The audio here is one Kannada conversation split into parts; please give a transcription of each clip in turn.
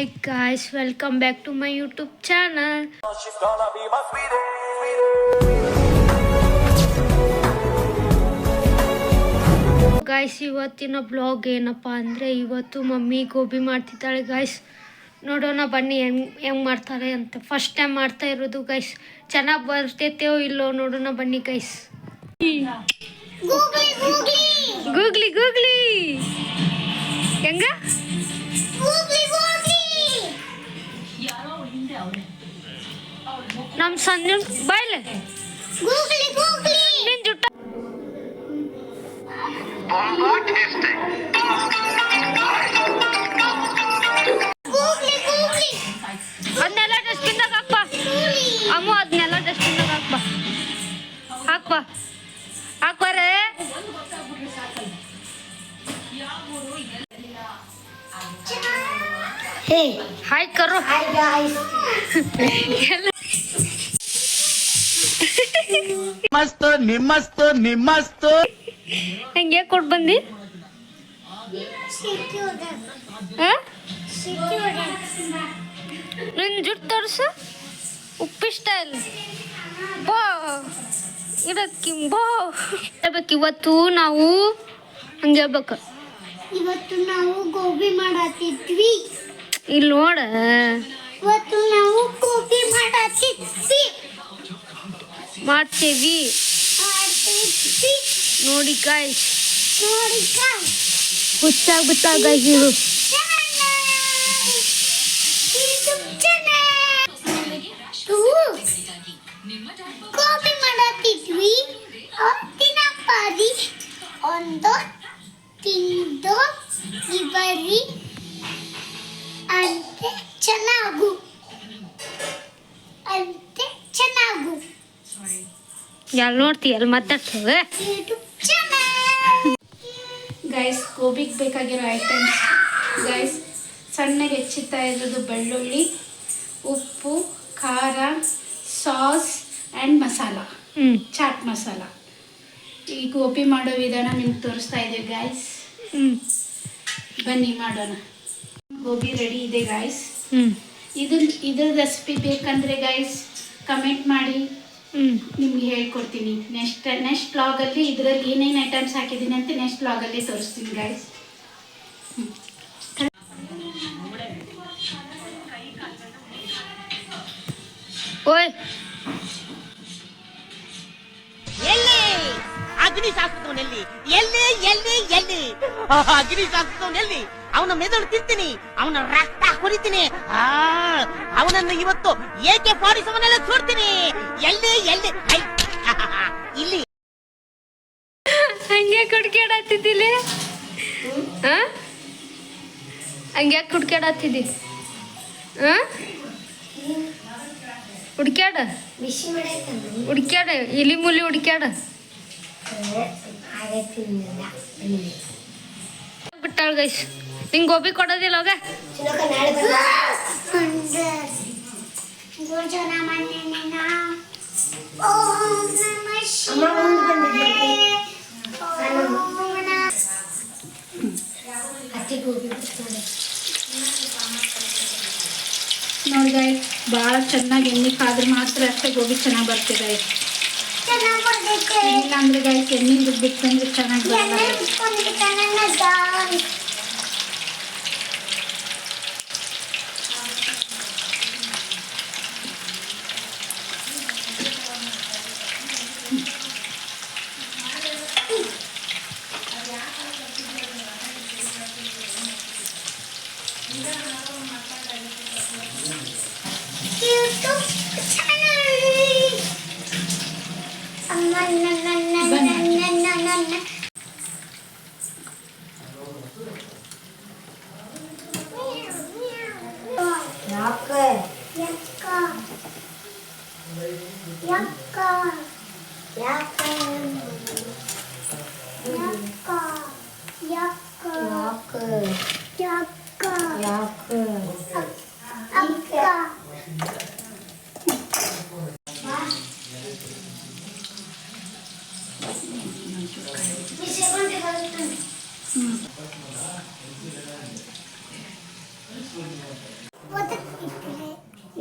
Hi guys, welcome back to my YouTube channel. She's gonna be my sweetie. Guys ಇವತ್ತಿನ ಬ್ಲಾಗ್ ಏನಪ್ಪ ಅಂದರೆ ಇವತ್ತು ಮಮ್ಮಿ ಗೋಬಿ ಮಾಡ್ತಿದ್ದಾಳೆ ಗಾಯ್ಸ್. ನೋಡೋಣ ಬನ್ನಿ ಹೆಂಗೆ ಮಾಡ್ತಾರೆ ಅಂತ. ಫಸ್ಟ್ ಟೈಮ್ ಮಾಡ್ತಾ ಇರೋದು ಗೈಸ್. ಚೆನ್ನಾಗಿ ಬರ್ತೈತೆಯೋ ಇಲ್ಲೋ ನೋಡೋಣ ಬನ್ನಿ ಗೈಸ್. ಗೂಗ್ಲಿ ಗೂಗ್ಲಿ ಹೆಂಗ ನಮ್ಮ ಸಂಜು ಬಾಯ್ಲೆ ನಿನ್ ಜುಟ್ಟ ಅದನ್ನೆಲ್ಲ ಡಸ್ಟ್ಬಿನ್ದಾಗ ಹಾಕ್ಬಾ ಅಮ್ಮ, ಅದನ್ನೆಲ್ಲ ಡಸ್ಟ್ಬಿನ್ದಾಗ ಹಾಕ್ಬಾ ಹಾಕ್ಬಾರೆ. ಹಾಯ್ ಕರು. ಮಸ್ತ್ ನಿಮ್ಮಸ್ತು ನಿಮ್ಮಸ್ತು ಹೆಂಗೆ ಕೊಟ್ಟು ಬಂದಿ? ನಿನ್ನ ಜುಟ್ಟು ತೋರಿಸು. ಉಪ್ಪಿಷ್ಟ ಇಲ್ಲ ಬೋ ಇಡಕ್ಕಿ ಬೋ ಹೇಳ್ಬೇಕು. ಇವತ್ತು ನಾವು ಹಂಗೆ ಹೇಳ್ಬೇಕು. ಇವತ್ತು ನಾವು ಗೋಬಿ ಮಾಡತ್ತಿದ್ವಿ. ಇಲ್ಲಿ ನೋಡ, ಇವತ್ತು ನಾವು ಗೋಬಿ ಮಾಡತ್ತಿದ್ವಿ ಮಾಡ್ತೇವಿ ನೋಡಿ ಗಾಯ್ಸ್. ನೋಡಿ ಹುಚ್ಚಾಗ್ಬಿಟ್ಟ ಗಾಯ್ಸ್ ಇದು. ಗೋಬಿ ಮಾಡತ್ತಿದ್ವಿ. ಅವತ್ತಿನ ಪಾರಿ ಒಂದು ತಿಂದು ಇವರಿ ಅಂತೆ ಚೆನ್ನಾಗು ಅಂತೆ ಚೆನ್ನಾಗು ಎಲ್ಲಿ ನೋಡ್ತೀಯ ಎಲ್ಲಿ ಮಾತಾಡ್ತೇವೆ. YouTube channel. ಗೈಸ್, ಗೋಬಿಗೆ ಬೇಕಾಗಿರೋ ಐಟಮ್ಸ್ ಗೈಸ್: ಸಣ್ಣಗೆ ಹೆಚ್ಚುತ್ತಾ ಇರೋದು ಬೆಳ್ಳುಳ್ಳಿ, ಉಪ್ಪು, ಖಾರ, ಸಾಸ್ ಆ್ಯಂಡ್ ಮಸಾಲ, ಚಾಟ್ ಮಸಾಲ. ಈ ಗೋಬಿ ಮಾಡೋ ವಿಧಾನ ನಿಮ್ಗೆ ತೋರಿಸ್ತಾ ಇದ್ದೀವಿ ಗೈಸ್. ಬನ್ನಿ ಮಾಡೋಣ. ಗೋಬಿ ರೆಡಿ ಇದೆ ಗೈಸ್. ಇದ್ರ ರೆಸಿಪಿ ಬೇಕಂದರೆ ಗೈಸ್ ಕಮೆಂಟ್ ಮಾಡಿ, ನಿಮ್ಗೆ ಹೇಳ್ಕೊಡ್ತೀನಿ. ನೆಕ್ಸ್ಟ್ ವ್ಲಾಗಲ್ಲಿ ಇದರಲ್ಲಿ ಏನೇನು ಐಟಮ್ಸ್ ಹಾಕಿದ್ದೀನಿ ಅಂತ ನೆಕ್ಸ್ಟ್ ವ್ಲಾಗಲ್ಲಿ ತೋರಿಸ್ತೀನಿ ಗೈಸ್. ಓಯ್ ಎಲ್ಲಿ ಅಗ್ನಿ ಶಾಸ್ತ್ರದವನೆಲ್ಲಿ? ಎಲ್ಲಿ ಎಲ್ಲಿ ಎಲ್ಲಿ ಅಗ್ನಿ ಶಾಸ್ತ್ರದವನೆಲ್ಲಿ? ಅವನ ಮೆದುಳು ತಿಂತೀನಿ, ಅವನ ರಕ್ತ ಕುರಿತೀನಿ, ಅವನನ್ನು ಇವತ್ತು ಏಕೆ ಪಾಡಿಸವನೆಲ್ಲ ಸುಡ್ತೀನಿ. ಎಲ್ಲಿ ಎಲ್ಲಿ ಇಲ್ಲಿ ಹಂಗೆ ಕುಡ್ಕ್ಯಾಡತ್ತಿದ್ದಿಲ್ಲ? ಹಂಗೆ ಕುಡ್ಕ್ಯಾಡತ್ತಿದ್ದಿ? ಹುಡ್ಕ್ಯಾಡ ಹುಡ್ಕ್ಯಾಡ ಇಲಿ ಮುಲಿ ಹುಡ್ಕ್ಯಾಡ ಬಿಟ್ಟಾಳ ಗೈಸ್. ನಿಂಗೆ ಗೋಬಿ ಕೊಡೋದಿಲ್ಲ ಹೋಗ. ನೋಡಿ ಗೈಸ್, ಭಾಳ ಚೆನ್ನಾಗಿ ಎಣ್ಣೆ ಕಾದ್ರೆ ಮಾತ್ರ ಅಷ್ಟೇ ಗೋಬಿ ಚೆನ್ನಾಗಿ ಬರ್ತಿದೆ. ಇಲ್ಲ ಅಂದ್ರೆ ಗೈಸ್ ಎಣ್ಣೆ ಬಿಟ್ಕೊಂಡ್ರೆ ಚೆನ್ನಾಗಿ ಬರಲ್ಲ.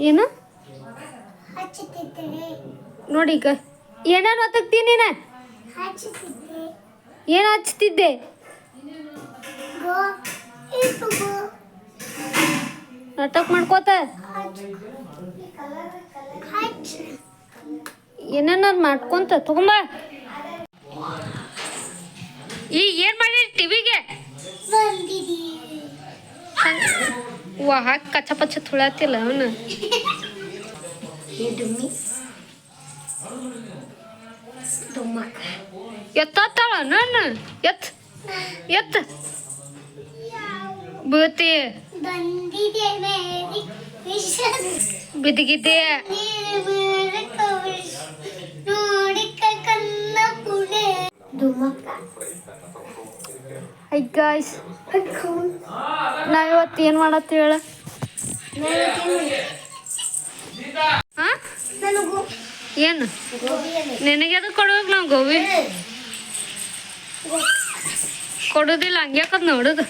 ಏನು ಹಚ್ಚುತ್ತಿದ್ದರೆ ನೋಡಿ ಈಗ ಏನೇನು ಒತ್ತಕ್ತೀನಿ ನೀನು ಹಚ್ಚುತ್ತಿದ್ದೆ ಏನು ಹಚ್ತಿದ್ದೆ ಗೋ ಇದು ಗೋ ನಾಟಕ ಮಾಡ್ಕೋತ ಹಚ್ಚ ಏನೇನಾರು ಮಾಡ್ಕೊಂತ ತಗೊಂಬ ಈಗ ಏನು ಮಾಡಿರಿ ಟಿವಿಗೆ ಬಂದಿದ್ದೀ ವಾ ಹಾಕಿ ಕಚ್ಚ ಪಚ್ಚ ತುಳಾತಿಲ್ಲ ಅವನು ಡುಮ್ಮಿ ಡುಮ್ಮಕ್ಕ ಎತ್ತಾಳ ನಾನು ಎತ್ತ ಬೀಳ್ತಿ ಬಂದಿದೆ ಮೇರಿ ವಿಷ ಬಿದ್ದಿಗಿದ್ದೆ ನೀರು ಕವಿಷ್ ನೋಡಿಕ ಕನ್ನ ಪುಡೆ ಡುಮ್ಮಕ್ಕ ಐ ಗಾಯ್ಸ್ ನಾವಿವತ್ತು ಏನು ಮಾಡತ್ತೀವಿ ಹೇಳ ಹಾಂ ನನಗೂ ಏನು ಗೋಬಿಯಲ್ಲಿ ನಿನಗೆ ಅದು ಕೊಡ್ಬೇಕು ನಾವು ಗೋಬಿ ಕೊಡೋದಿಲ್ಲ ಹಂಗ್ಯಾಕದ್ ನೋಡುದು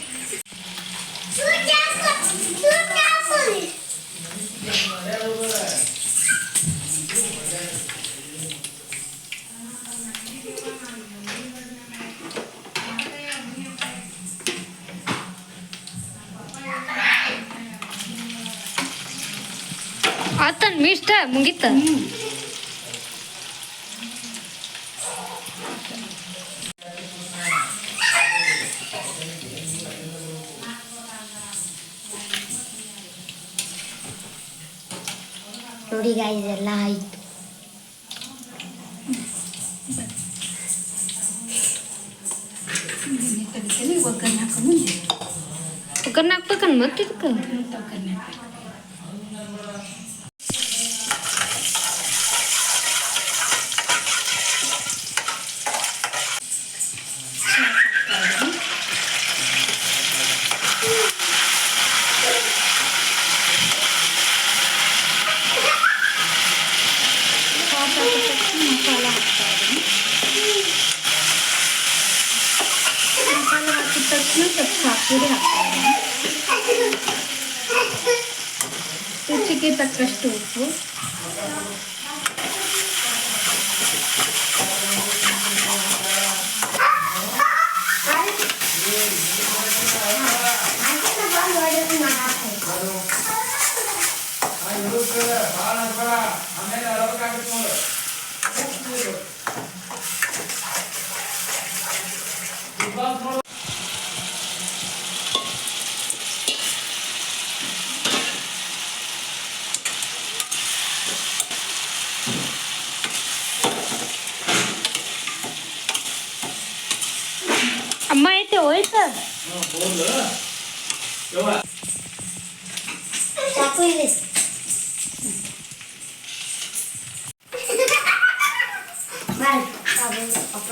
ಆತನ್ ಮಿಷ್ಟ ಮುಗೀತ ನೋಡಿ ಗಾಯ್ಸ್ ಎಲ್ಲ ಆಯ್ತು ಒಗ್ಗರಣೆ ಹಾಕೊಂಡು ಒಗ್ಗರ್ನ ಹಾಕ್ಬೇಕನ್ ಮತ್ತೆ ಇದಕ್ಕೆ ಒಗ್ಗರಣೆ ಮಸಾಲ ಹಾಕ್ತಾ ಇದ್ದೀನಿ. ಮಸಾಲ ಹಾಕಿದ ತಕ್ಷಣ ಸ್ವಲ್ಪ ಸಾಕುಡಿ ಹಾಕ್ತಾ ಇದ್ದೀನಿ. ರುಚಿಗೆ ತಕ್ಕಷ್ಟು ಉಪ್ಪು, ಅಮ್ಮ ಐತೆ ಹೋಯ್ತು ಚಾಕು ಇದೆ ಬಾಯ್ ಪಪ್ಪ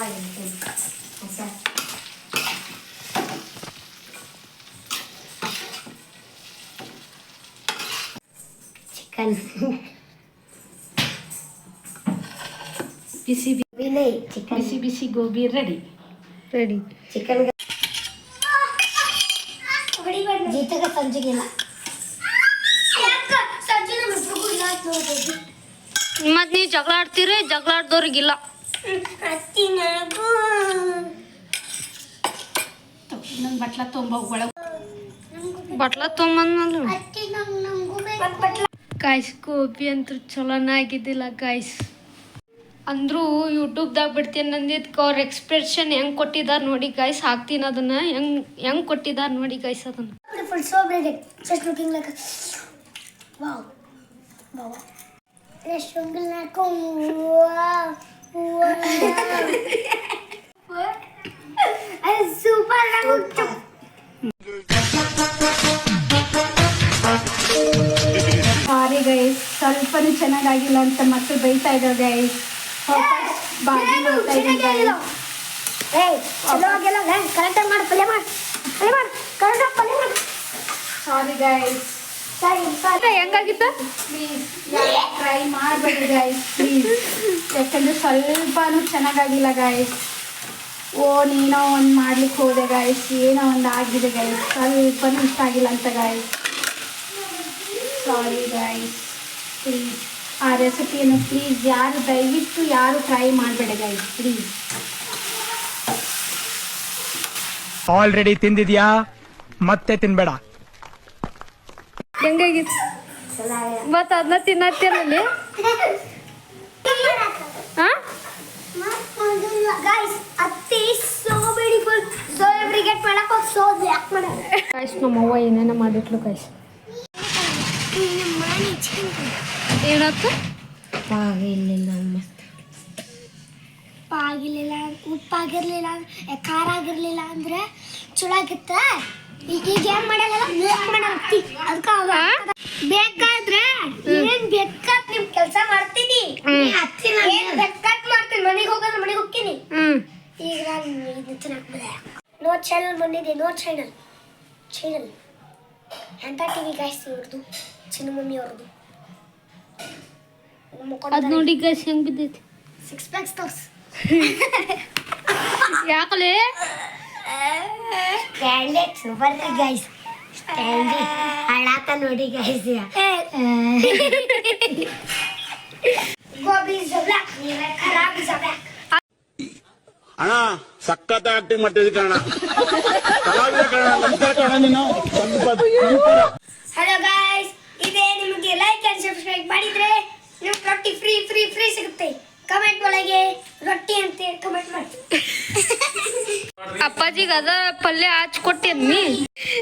ಚಿಕನ್ ಬಿಸಿ ಚಿಕನ್ ಬಿಸಿ ಬಿಸಿ ಗೋಬಿ ರೆಡಿ. ಚಿಕನ್ ಜೀತಗ ಸಂಜೆಗಿಲ್ಲ ಮತ್ತು ನೀವು ಜಗಳ ಆಡ್ತೀರಿ, ಜಗಳ ಆಡ್ದವ್ರಿಗಿಲ್ಲ. ಇನ್ನೊಂದು ಬಟ್ಲ ತೊಂಬ ಒಳಗೆ ಬಟ್ಲ ತೊಗೊಂಬಂದ್ನಲ್ಲ ಗಾಯ್ಸ್. ಗೋಬಿ ಅಂತೂ ಚಲೋನೇ ಆಗಿದ್ದಿಲ್ಲ ಗಾಯ್ಸ್. ಅಂದರೂ ಯೂಟ್ಯೂಬ್ದಾಗ ಬಿಡ್ತೀನಿ ಅಂದಿದ್ದಕ್ಕೆ ಅವ್ರ ಎಕ್ಸ್ಪ್ರೆಷನ್ ಹೆಂಗೆ ಕೊಟ್ಟಿದ್ದಾರೆ ನೋಡಿ ಗಾಯ್ಸ್. ಹಾಕ್ತೀನಿ ಅದನ್ನು ಹೆಂಗೆ ಕೊಟ್ಟಿದ್ದಾರೆ ನೋಡಿ ಗಾಯ್ಸ್ ಅದನ್ನು. Beautiful, so pretty. Just looking like a wow. Wow. Just looking like a wow. Wow. What? I'm super good. Sorry guys, ಸ್ವಲ್ಪನೂ ಚೆನ್ನಾಗಾಗಿಲ್ಲ ಅಂತ ಮತ್ತೆ ಬೈತಾ ಇದ್ದಾರೆ ಗೈಸ್. ಬಾಗಿ ಮಾಡ್ತಾ ಇದ್ದೀನಿ ಗೈಸ್. Hey, ಚಲೋ ಆಗಿಲ್ಲ ಕರೆಕ್ಟಾಗಿ ಮಾಡಿ ಪಲ್ಯ ಮಾಡಿ ಕರೆಕ್ಟಾಗಿ ಪಲ್ಯ ಮಾಡಿ. ಸಾರಿ ಗೈಸ್, ಹೆಂಗಾಗಿತ್ತ ಪ್ಲೀಸ್ ಟ್ರೈ ಮಾಡಬೇಡಿ ಗೈಸ್ ಪ್ಲೀಸ್. ಯಾಕಂದರೆ ಸ್ವಲ್ಪನೂ ಚೆನ್ನಾಗಾಗಿಲ್ಲ ಗೈಸ್. ನೀನೋ ಒಂದು ಮಾಡ್ಲಿಕ್ಕೆ ಹೋದೆ ಗೈಸ್, ಏನೋ ಒಂದು ಆಗಿದೆ ಗೈಸ್. ಸ್ವಲ್ಪನೂ ಇಷ್ಟ ಆಗಿಲ್ಲ ಅಂತ ಗೈಸ್. Sorry guys. ಪ್ಲೀಸ್ ಆ ರೆಸಿಪಿಯನ್ನು ಪ್ಲೀಸ್ ದಯವಿಟ್ಟು ಯಾರು ಟ್ರೈ ಮಾಡಬೇಡ ಗೈಸ್ ಪ್ಲೀಸ್. ಆಲ್ರೆಡಿ ತಿಂದಿದ್ಯಾ ಮತ್ತೆ ತಿನ್ಬೇಡ. ಹೆಂಗಾಗಿತ್ತು ಮತ್ತೆ ಅದನ್ನ ತಿನ್ನತ್ತೇನಲ್ಲಿ ಹಾಂ ಗೈಸ್ ಅತ್ತಿ so beautiful so every get ಮಾಡಕ್ಕೆ ಸೋ ಬ್ಲ್ಯಾಕ್ ಮಾಡೋದು ಕಾಯ್ಸ್ ನಮ್ಮವ್ವ ಏನೇನೋ ಮಾಡಿಟ್ಲು ಕಾಯ್ಸ್. ಏನಾಯ್ತು ಆಗಿರ್ಲಿಲ್ಲ ಉಪ್ಪಾಗಿರ್ಲಿಲ್ಲ ಖಾರ ಆಗಿರ್ಲಿಲ್ಲ ಅಂದ್ರೆ ಚಲೋ ಆಗಿತ್ತ. ಈಗ ಏನ್ ಮಾಡಲ್ಲ ಅದಕ್ಕೆ ಬೇಕಾದ್ರೆ ಏನ್ ಬೇಕಾದ್ ನಿಮ್ ಕೆಲಸ ಮಾಡ್ತೀನಿ ಏನ್ ಬೇಕಾದ್ ಮಾಡ್ತೀನಿ. ಮನೆಗೆ ಹೋಗೋದ್ರೆ ಮನೆಗೆ ಹೋಗ್ತೀನಿ. ಈಗ ನಾನು ಇದು ಚೆನ್ನಾಗಿ ನೋ ಚಾನಲ್ ಬಂದಿದೆ. ನೋ ಚಾನಲ್ ಎಂತ ಟಿವಿ ಗಾಯ್ಸ್ ಇವ್ರದ್ದು ಚಿನ್ನ ಮಮ್ಮಿ ಅವ್ರದ್ದು ಅದು ನೋಡಿ ಗೈಸ್ ಹೆಂಗೆ ಬಿದ್ದೈತಿ 6 ಪ್ಯಾಕ್ಸ್ ತೋರ್ಸ್ ಯಾಕಲೇ ಸ್ಟ್ಯಾಂಡರ್ಡ್ ಸೂಪರ್ ಗೈಸ್ ಸ್ಟ್ಯಾಂಡರ್ಡ್ ಹಳಾತ ನೋಡಿ ಗೈಸ್ ಗೋಬಿ ಜಬ್ಲಾಕ್ ಖರಾಬ್ ಜಬ್ಲಾಕ್ ಅಣ್ಣ ಸಖತ್ ಆಕ್ಟಿಂಗ್ ಮಾಡ್ತಿದ್ದಿ ಕಣ ಕಲಾವಿದ ಕಣ ನಮಸ್ಕಾರ ಕಣ ನೀನು ಹಲೋ ಗೈಸ್ ಇದೇ ನಿಮಗೆ ಲೈಕ್ ಅಂಡ್ ಸಬ್ಸ್ಕ್ರೈಬ್ ಮಾಡಿದ್ರೆ ನಿಮ್ಗೆ ರೊಟ್ಟಿ ಫ್ರೀ ಫ್ರೀ ಫ್ರೀ ಸಿಗುತ್ತೆ. ಕಮೆಂಟ್ ಒಳಗೆ ರೊಟ್ಟಿ ಅಂತ ಕಮೆಂಟ್ ಮಾಡಿ. ಅಪ್ಪಾಜಿಗೆ ಅದ ಪಲ್ಯ ಹಚ್ಕೊಟ್ಟೇನಿ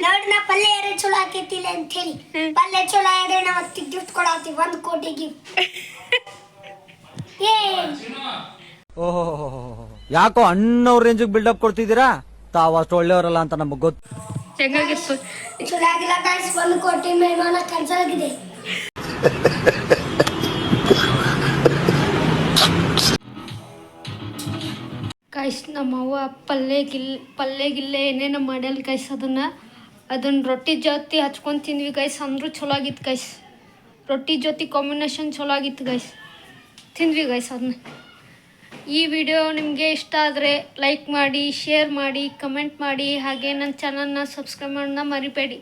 ನೋಡಿ ನಾ ಪಲ್ಯ ಯಾರು ಚಲೋ ಆಕೈತಿಲ್ಲ ಅಂತ ಹೇಳಿ ಪಲ್ಯ ಚಲೋ ಆದ್ರೆ ನಾವು ಗಿಫ್ಟ್ ಕೊಡಾತೀವಿ 1 ಕೋಟಿ ಗಿಫ್ಟ್. ಓಹೋ ಯಾಕೋ ಅಣ್ಣವ್ರ ರೇಂಜಿಗೆ ಬಿಲ್ಡಪ್ ಕೊಡ್ತಿದ್ದೀರಾ? ತಾವು ಅಷ್ಟು ಒಳ್ಳೆಯವರಲ್ಲ ಅಂತ ನಮಗೆ ಗೊತ್ತು. ಹೆಂಗಾಗಿತ್ತು ಚಲೋ ಆಗಿಲ್ಲ ಗೈಸ್ 1 ಕೋಟಿ ಮೇಲ್ಮಾನ ಕ್ಯಾನ್ಸಲ್ ಆಗಿದೆ. ಕಾಯ್ಸ್ ನಮ್ಮವ್ವ ಪಲ್ಯಗಿಲ್ಲೆ ಏನೇನೋ ಮಾಡ್ಯಾಳ ಕಾಯ್ಸ್. ಅದನ್ನ ರೊಟ್ಟಿ ಜೊತೆ ಹಚ್ಕೊಂಡು ತಿಂದ್ವಿ ಗೈಸ್. ಅಂದರೂ ಚಲೋ ಆಗಿತ್ತು ಗೈಸ್. ರೊಟ್ಟಿ ಜೊತೆ ಕಾಂಬಿನೇಷನ್ ಚಲೋ ಆಗಿತ್ತು ಗೈಸ್. ತಿಂದ್ವಿ ಗೈಸ್ ಅದನ್ನ. ಈ ವಿಡಿಯೋ ನಿಮಗೆ ಇಷ್ಟ ಆದರೆ ಲೈಕ್ ಮಾಡಿ, ಶೇರ್ ಮಾಡಿ, ಕಮೆಂಟ್ ಮಾಡಿ, ಹಾಗೆ ನನ್ನ ಚಾನಲ್ನ ಸಬ್ಸ್ಕ್ರೈಬ್ ಮಾಡೋಣ ಮರಿಬೇಡಿ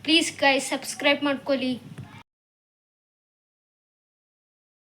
ಪ್ಲೀಸ್ ಗೈಸ್. ಸಬ್ಸ್ಕ್ರೈಬ್ ಮಾಡ್ಕೊಳ್ಳಿ.